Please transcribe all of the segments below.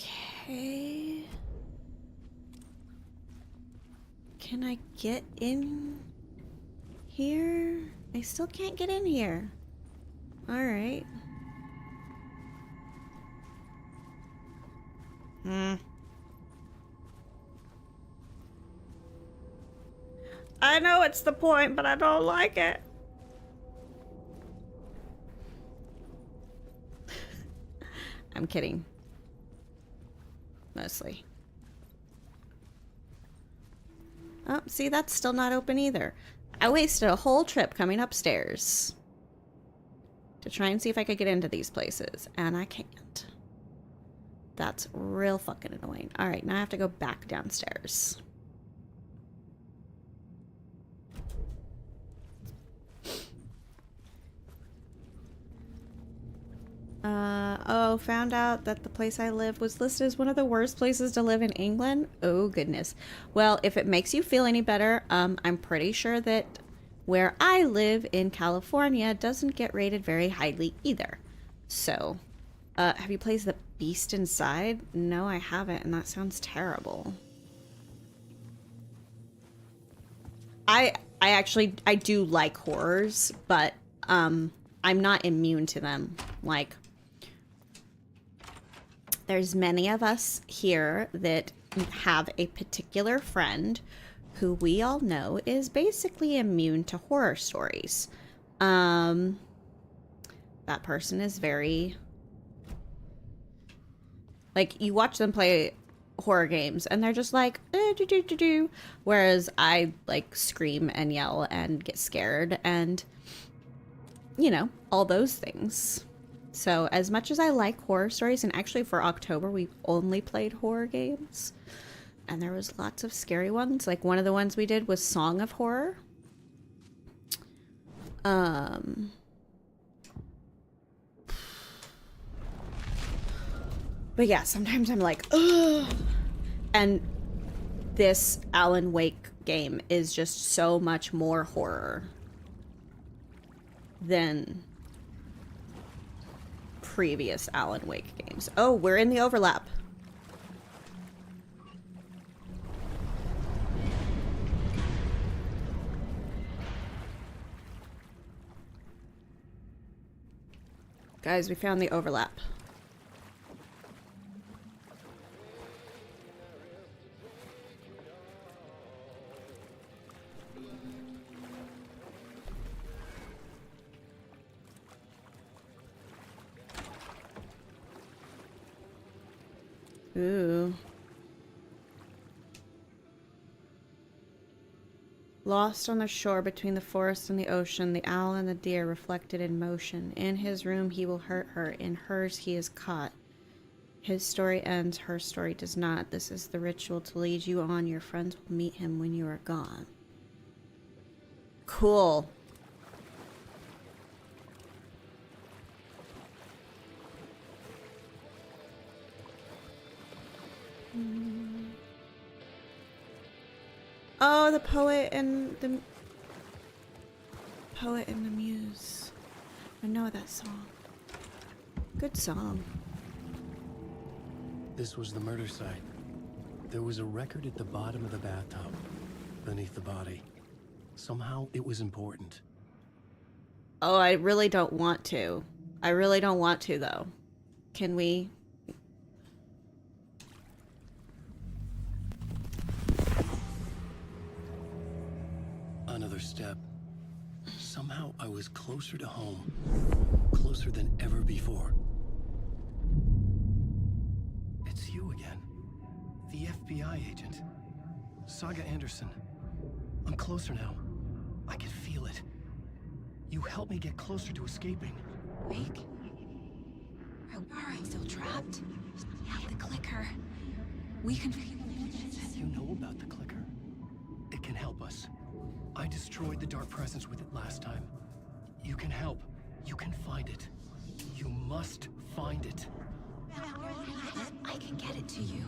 Okay. Can I get in here? I still can't get in here. Alright. I know it's the point, but I don't like it. I'm kidding. Mostly. Oh, see, that's still not open either. I wasted a whole trip coming upstairs to try and see if I could get into these places, and I can't. That's real fucking annoying. Alright, now I have to go back downstairs. Oh, found out that the place I live was listed as one of the worst places to live in England. Oh, goodness. Well, if it makes you feel any better, I'm pretty sure that where I live in California doesn't get rated very highly either. So, have you played The Beast Inside? No, I haven't, and that sounds terrible. I do like horrors, but, I'm not immune to them. Like, there's many of us here that have a particular friend who we all know is basically immune to horror stories. That person is very... Like, you watch them play horror games and they're just like, do. Whereas I, like, scream and yell and get scared and, you know, all those things. So as much as I like horror stories, and actually for October we've only played horror games, and there was lots of scary ones. Like one of the ones we did was Song of Horror. But yeah, sometimes I'm like, ugh. And this Alan Wake game is just so much more horror than previous Alan Wake games. Oh, we're in the overlap. Guys, we found the overlap. Ooh. Lost on the shore between the forest and the ocean, the owl and the deer reflected in motion. In his room he will hurt her, in hers he is caught. His story ends, her story does not. This is the ritual to lead you on. Your friends will meet him when you are gone. Cool. Oh, the poet and the muse. I know that song. Good song. This was the murder site. There was a record at the bottom of the bathtub, beneath the body. Somehow it was important. Oh, I really don't want to. I really don't want to, though. Can we? Another step. Somehow I was closer to home. Closer than ever before. It's you again. The FBI agent. Saga Anderson. I'm closer now. I can feel it. You helped me get closer to escaping. Wake? Are we still trapped? We have the clicker. We can... You know about the clicker? It can help us. I destroyed the dark presence with it last time. You can help. You can find it. You must find it. I can get it to you.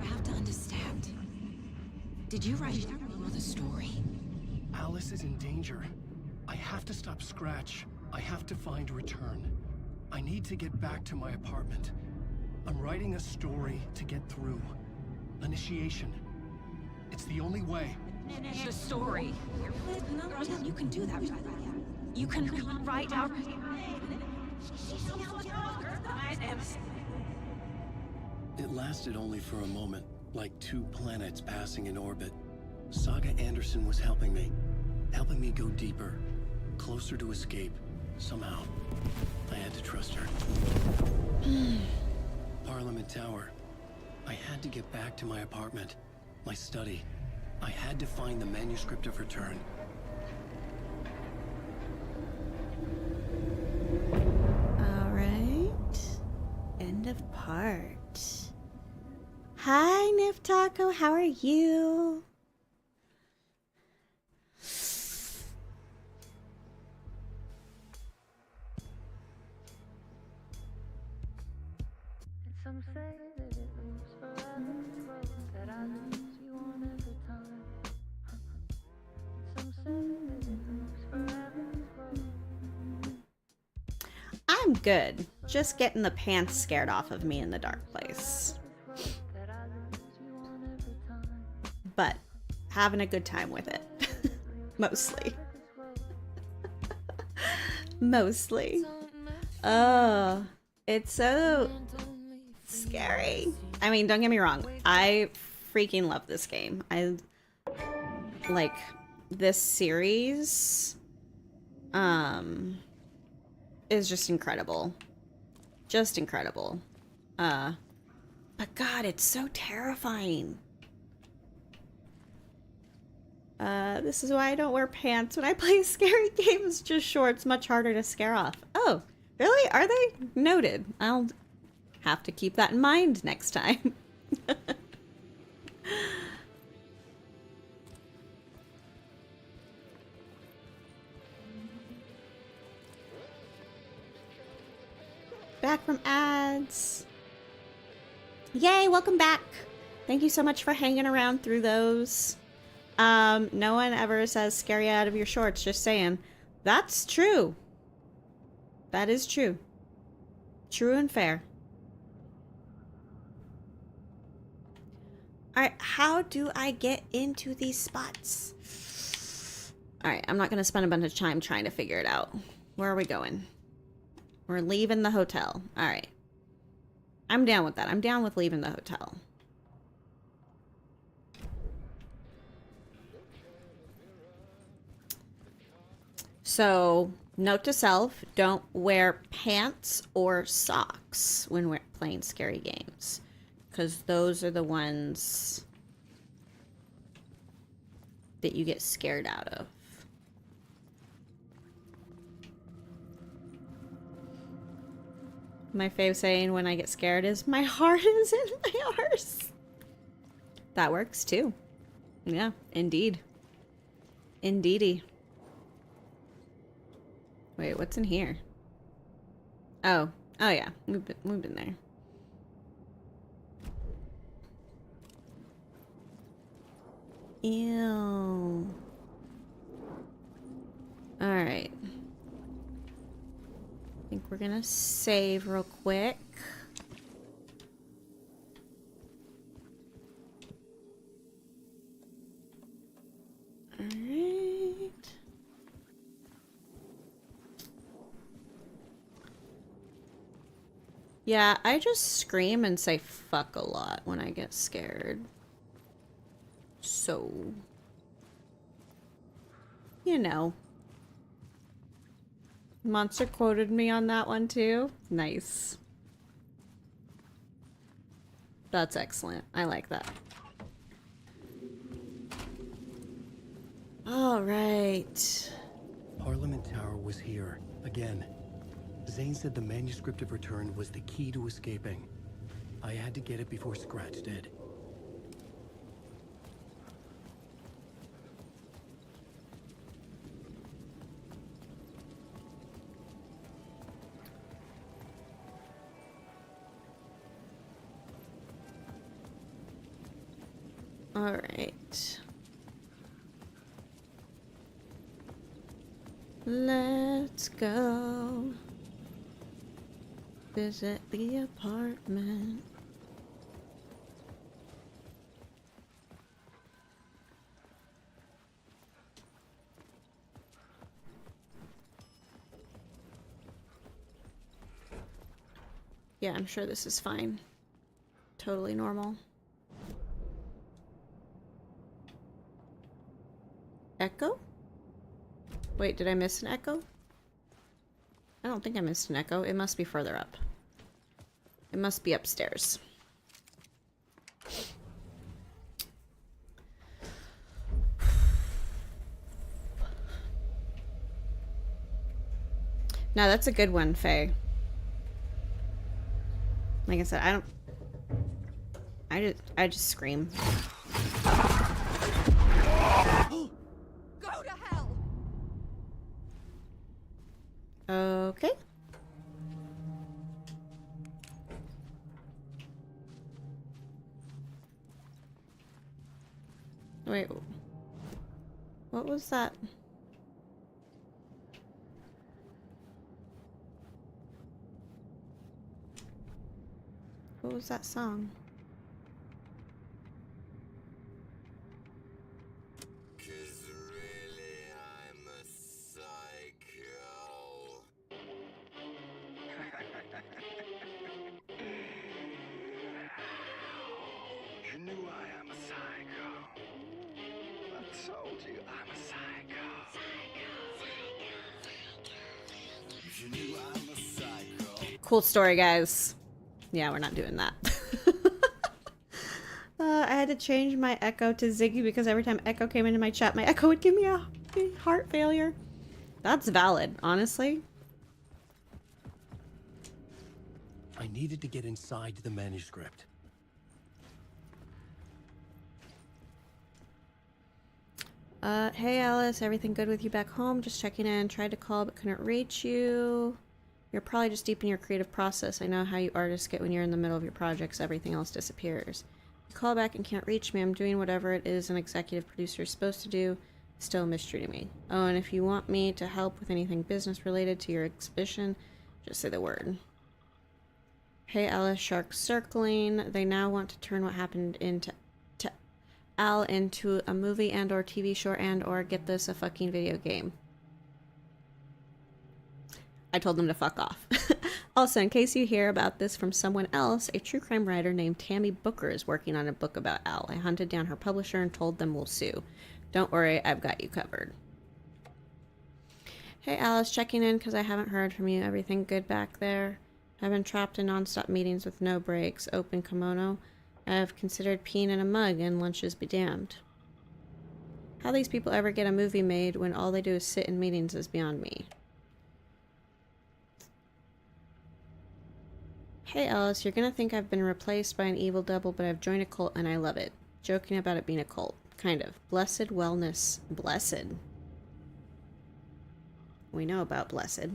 I have to understand. Did you write the story? Alice is in danger. I have to stop Scratch. I have to find Return. I need to get back to my apartment. I'm writing a story to get through. Initiation. It's the only way. The story. You can do that. You can write out. It lasted only for a moment, like 2 planets passing in orbit. Saga Anderson was helping me go deeper, closer to escape, somehow. I had to trust her. Parliament Tower. I had to get back to my apartment, my study. I had to find the manuscript of return. All right. End of part. Hi, Nif Taco. How are you? Some say that it moves forever, that I lose you on every time. Some say that it moves forever. I'm good. Just getting the pants scared off of me in the dark place. But having a good time with it. Mostly. Mostly. Oh, it's so scary. I mean, don't get me wrong. I freaking love this game. I like this series. Is just incredible. Just incredible. But God, it's so terrifying. This is why I don't wear pants when I play scary games. Just shorts, much harder to scare off. Oh, really? Are they? Noted. I'll have to keep that in mind next time. Back from ads. Yay, welcome back. Thank you so much for hanging around through those. No one ever says scary out of your shorts, just saying. That's true. That is true. True and fair. Alright, how do I get into these spots? Alright, I'm not going to spend a bunch of time trying to figure it out. Where are we going? We're leaving the hotel. Alright. I'm down with that. I'm down with leaving the hotel. So, note to self, don't wear pants or socks when we're playing scary games. Because those are the ones that you get scared out of. My fave saying when I get scared is, my heart is in my arse. That works too. Yeah, indeed. Indeedy. Wait, what's in here? Oh. Oh yeah, we've been there. Ew. Alright. I think we're gonna save real quick. Alright. Yeah, I just scream and say fuck a lot when I get scared. So, you know. Monster quoted me on that one too. Nice. That's excellent. I like that. All right. Parliament Tower was here, again. Zane said the manuscript of return was the key to escaping. I had to get it before Scratch did. All right. Let's go visit the apartment. Yeah, I'm sure this is fine. Totally normal. Echo? Wait, did I miss an echo? I don't think I missed an echo. It must be further up. It must be upstairs. No, that's a good one, Faye. Like I said, I just scream. Go to hell! Okay. Wait. What was that? What was that song? You knew I am a psycho. I told you I'm a psycho. You knew I'm a psycho. Cool story, guys. Yeah, we're not doing that. I had to change my echo to Ziggy because every time echo came into my chat, my echo would give me a heart failure. That's valid, honestly. I needed to get inside the manuscript. Hey Alice, everything good with you back home? Just checking in. Tried to call but couldn't reach you. You're probably just deep in your creative process. I know how you artists get when you're in the middle of your projects. Everything else disappears. You call back and can't reach me. I'm doing whatever it is an executive producer is supposed to do. Still a mystery to me. Oh, and if you want me to help with anything business related to your exhibition, just say the word. Hey Alice, sharks circling. They now want to turn what happened into Al into a movie and or TV show and or get this a fucking video game. I told them to fuck off. Also, in case you hear about this from someone else, a true crime writer named Tammy Booker is working on a book about Al. I hunted down her publisher and told them we'll sue. Don't worry, I've got you covered. Hey Alice, checking in because I haven't heard from you. Everything good back there? I've been trapped in non-stop meetings with no breaks. Open kimono. I've considered peeing in a mug and lunches be damned. How these people ever get a movie made when all they do is sit in meetings is beyond me. Hey Alice, you're gonna think I've been replaced by an evil double, but I've joined a cult and I love it. Joking about it being a cult. Kind of. Blessed wellness. Blessed. We know about blessed.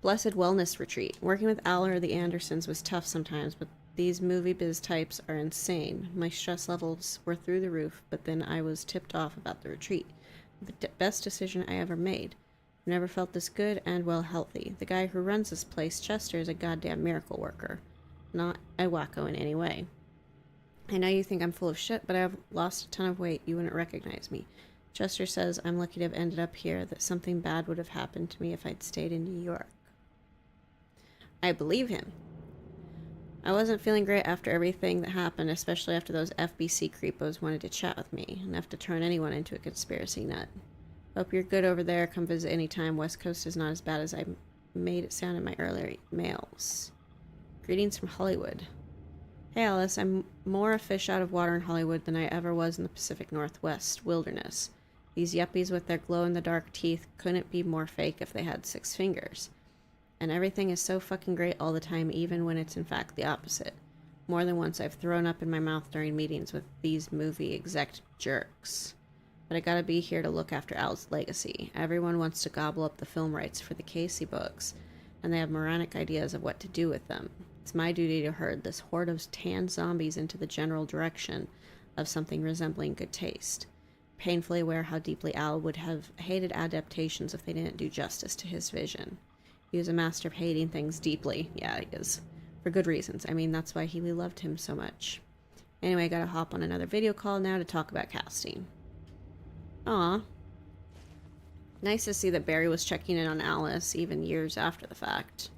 Blessed wellness retreat. Working with Al or the Andersons was tough sometimes, but these movie biz types are insane. My stress levels were through the roof, but then I was tipped off about the retreat. The best decision I ever made. I've never felt this good and well healthy. The guy who runs this place, Chester, is a goddamn miracle worker. Not a wacko in any way. I know you think I'm full of shit, but I've lost a ton of weight. You wouldn't recognize me. Chester says I'm lucky to have ended up here, that something bad would have happened to me if I'd stayed in New York. I believe him. I wasn't feeling great after everything that happened, especially after those FBC creepos wanted to chat with me, enough to turn anyone into a conspiracy nut. Hope you're good over there. Come visit anytime. West Coast is not as bad as I made it sound in my earlier mails. Greetings from Hollywood. Hey Alice, I'm more a fish out of water in Hollywood than I ever was in the Pacific Northwest wilderness. These yuppies with their glow-in-the-dark teeth couldn't be more fake if they had 6 fingers. And everything is so fucking great all the time, even when it's in fact the opposite. More than once I've thrown up in my mouth during meetings with these movie exec jerks. But I gotta be here to look after Al's legacy. Everyone wants to gobble up the film rights for the Casey books, and they have moronic ideas of what to do with them. It's my duty to herd this horde of tan zombies into the general direction of something resembling good taste. Painfully aware how deeply Al would have hated adaptations if they didn't do justice to his vision. He was a master of hating things deeply. Yeah, he is. For good reasons. I mean, that's why we loved him so much. Anyway, I gotta hop on another video call now to talk about casting. Aw. Nice to see that Barry was checking in on Alice even years after the fact.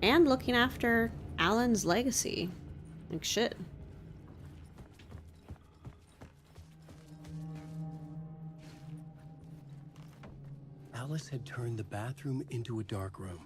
And looking after Alan's legacy. Like shit. Alice had turned the bathroom into a dark room.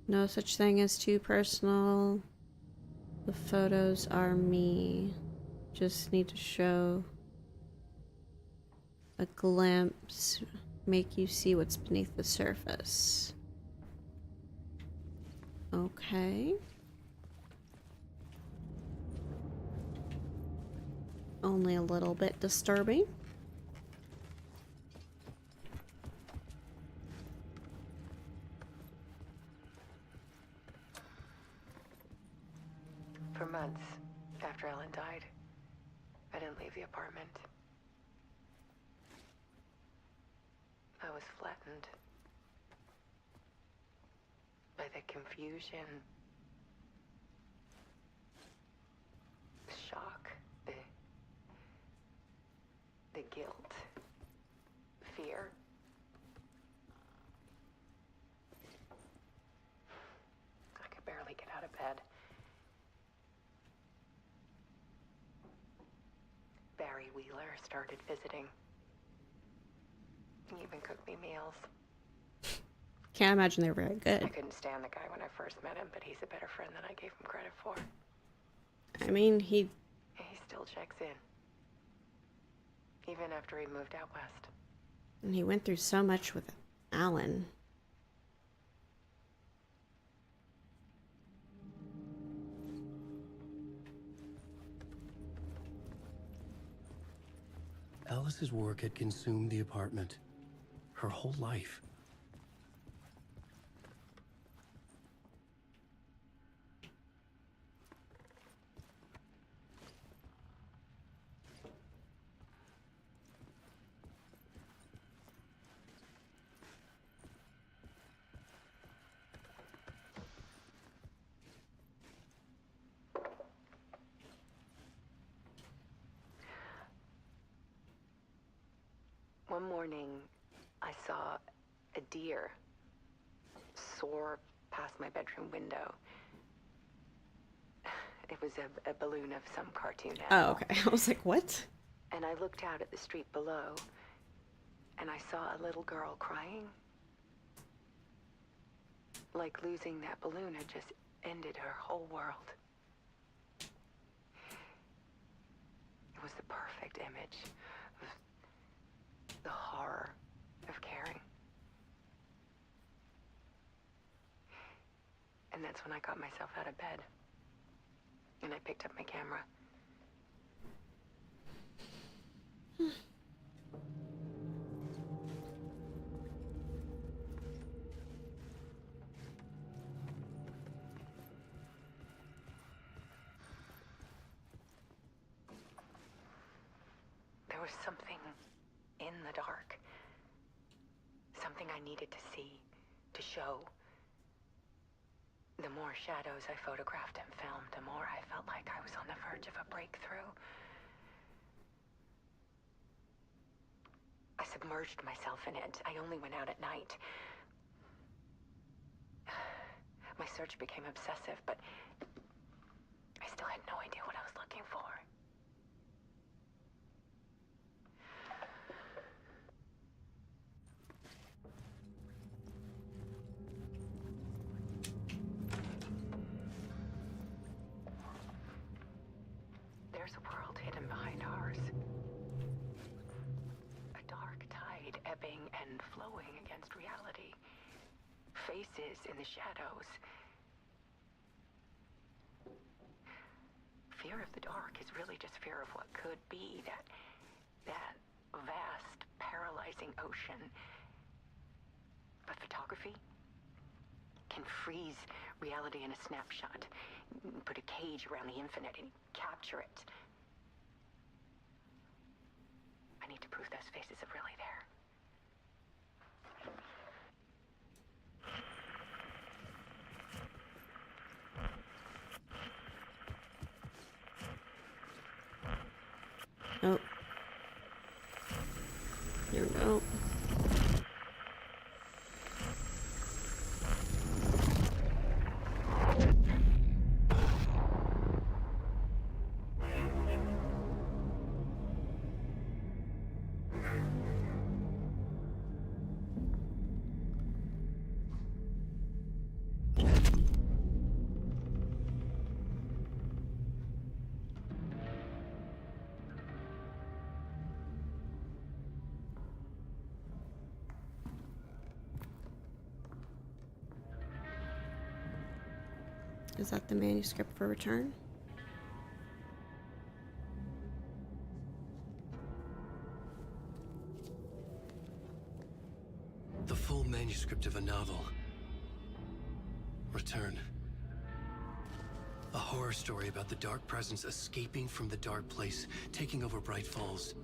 No such thing as too personal. The photos are me. Just need to show a glimpse, make you see what's beneath the surface. Okay. Only a little bit disturbing. For months after Ellen died, I didn't leave the apartment. I was flattened by the confusion, the shock, the guilt, fear. I could barely get out of bed. Barry Wheeler started visiting. He even cooked me meals. Can't imagine they're very I good. couldn't stand the guy when I first met him, but he's a better friend than I gave him credit for. I mean, He still checks in. Even after he moved out west. he went through so much with Alan. Alice's work had consumed the apartment. Her whole life. One morning, I saw a deer soar past my bedroom window. It was a balloon of some cartoon animal. Oh, okay. I was like, what? And I looked out at the street below, and I saw a little girl crying. Like losing that balloon had just ended her whole world. It was the perfect image of the horror of caring. And that's when I got myself out of bed. And I picked up my camera. There was something in the dark. Something I needed to see, to show. The more shadows I photographed and filmed, the more I felt like I was on the verge of a breakthrough. I submerged myself in it. I only went out at night. My search became obsessive, but I still had no idea what I was looking for. There's a world hidden behind ours. A dark tide ebbing and flowing against reality. Faces in the shadows. Fear of the dark is really just fear of what could be, that vast, paralyzing ocean But photography can freeze reality in a snapshot, put a cage around the infinite and capture it. I need to prove those faces are really there. Oh. Here we go. Is that the manuscript for return? The full manuscript of a novel. Return. A horror story about the dark presence escaping from the dark place, taking over Bright Falls.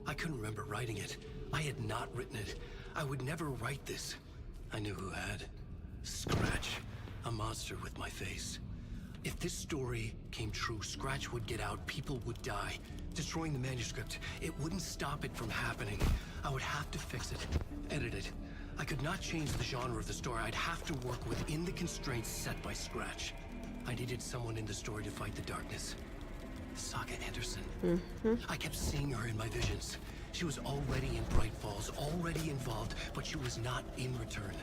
I couldn't remember writing it. I had not written it. I would never write this. I knew who had. Scratch. A monster with my face. If this story came true, Scratch would get out, people would die. Destroying the manuscript, it wouldn't stop it from happening. I would have to fix it, edit it. I could not change the genre of the story. I'd have to work within the constraints set by Scratch. I needed someone in the story to fight the darkness. Saga Anderson. I kept seeing her in my visions. She was already in Bright Falls, already involved, but she was not in Return.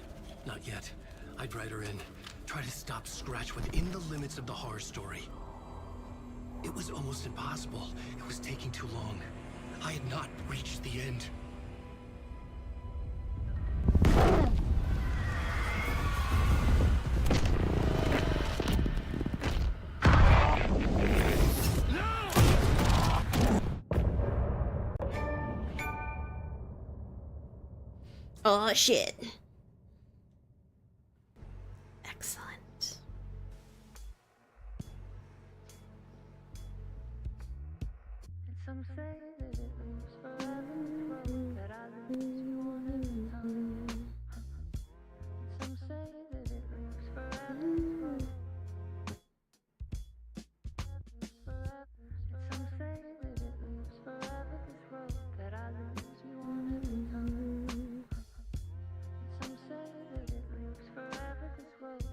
Not yet. I'd write her in. Try to stop Scratch within the limits of the horror story. It was almost impossible. It was taking too long. I had not reached the end. Oh shit. Excellent. And some say that it lives forever, that I lose you on every time. And some say that it lives forever, and some say that it lives forever, this road that I lose you on every time. And some say that it lives forever, this road.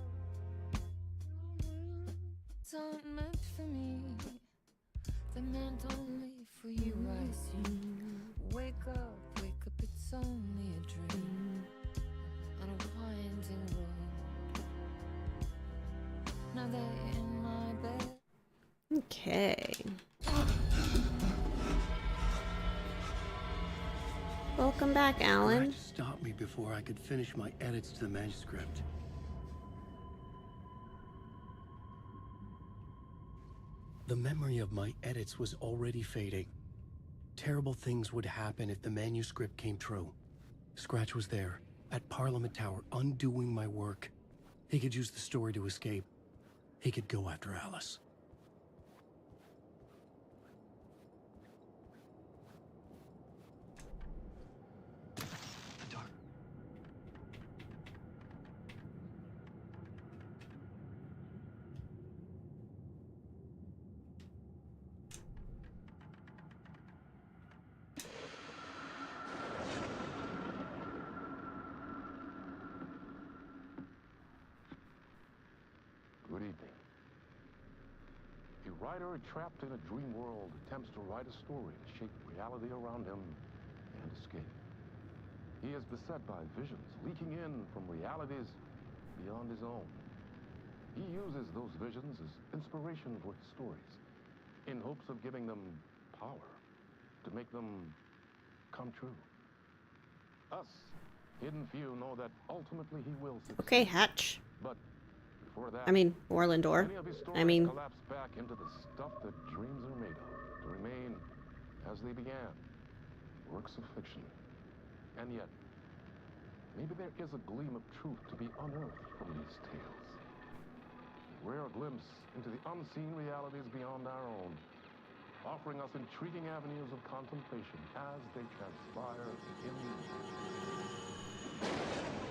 It's not meant for me. They're meant only for you, I see. Wake up, it's only a dream on a winding road. Now they're in my bed. Okay. Welcome back, Alan. Scratch stopped me before I could finish my edits to the manuscript. The memory of my edits was already fading. Terrible things would happen if the manuscript came true. Scratch was there, at Parliament Tower, undoing my work. He could use the story to escape. He could go after Alice. The dark. Good evening. A writer trapped in a dream world attempts to write a story to shape reality around him and escape. He is beset by visions leaking in from realities beyond his own. He uses those visions as inspiration for his stories, in hopes of giving them power, to make them come true. Us, hidden few, know that ultimately he will succeed. Okay, Hatch. But before that, I mean, Orlandor. many of his I stories mean, collapse back into the stuff that dreams are made of, to remain as they began, works of fiction. And yet, maybe there is a gleam of truth to be unearthed from these tales. A rare glimpse into the unseen realities beyond our own, offering us intriguing avenues of contemplation as they transpire in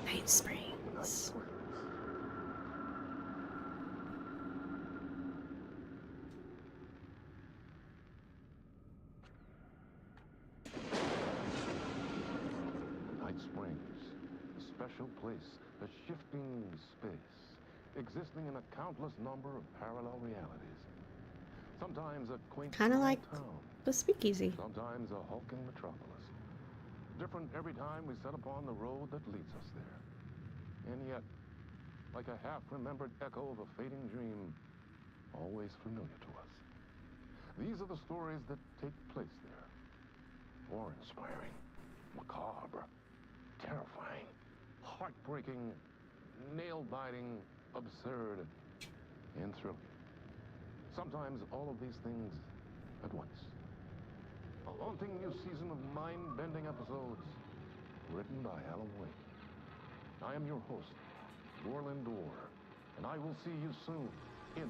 Night Springs. Night Springs, a special place, a shifting space, existing in a countless number of parallel realities. Sometimes a quaint Kind of small like town, the Speakeasy. sometimes a hulking metropolis. Different every time we set upon the road that leads us there. And yet, like a half-remembered echo of a fading dream, always familiar to us. These are the stories that take place there. Awe-inspiring, macabre, terrifying, heartbreaking, nail-biting, absurd, and thrilling. Sometimes all of these things at once. A haunting new season of mind-bending episodes written by Alan Wake. I am your host, Warland Dorr, and I will see you soon in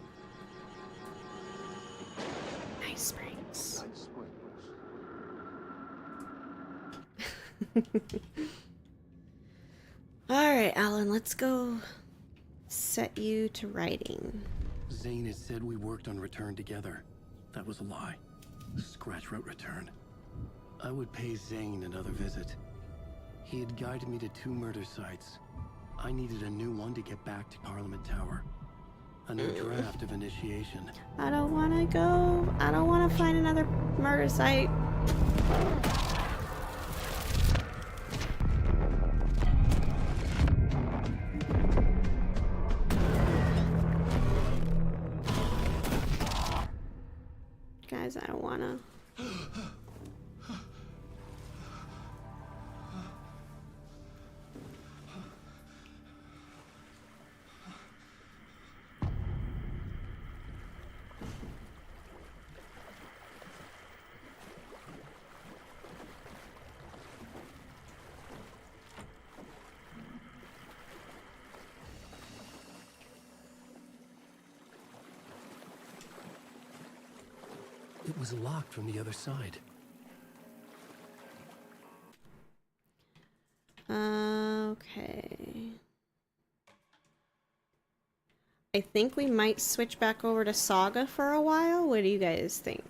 Night Springs. Night Springs. Alright, Alan, let's go set you to writing. Zane had said we worked on Return together. That was a lie. Scratch wrote Return. I would pay Zane another visit. He had guided me to 2 murder sites. I needed a new one to get back to Parliament Tower. A new draft of Initiation. I don't want to go. I don't want to find another murder site. Guys, I don't want to. It was locked from the other side. Okay. I think we might switch back over to Saga for a while. What do you guys think?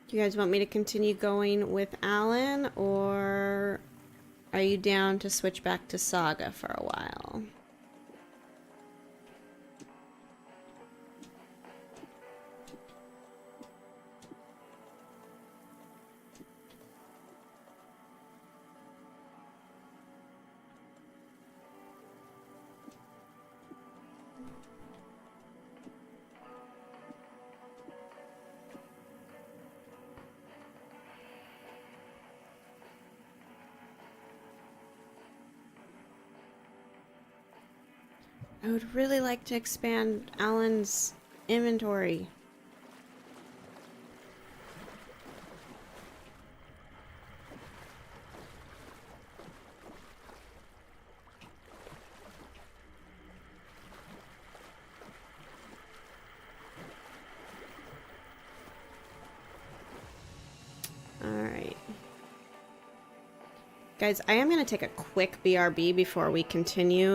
Do you guys want me to continue going with Alan, or are you down to switch back to Saga for a while? I would really like to expand Alan's inventory. Alright. Guys, I am going to take a quick BRB before we continue.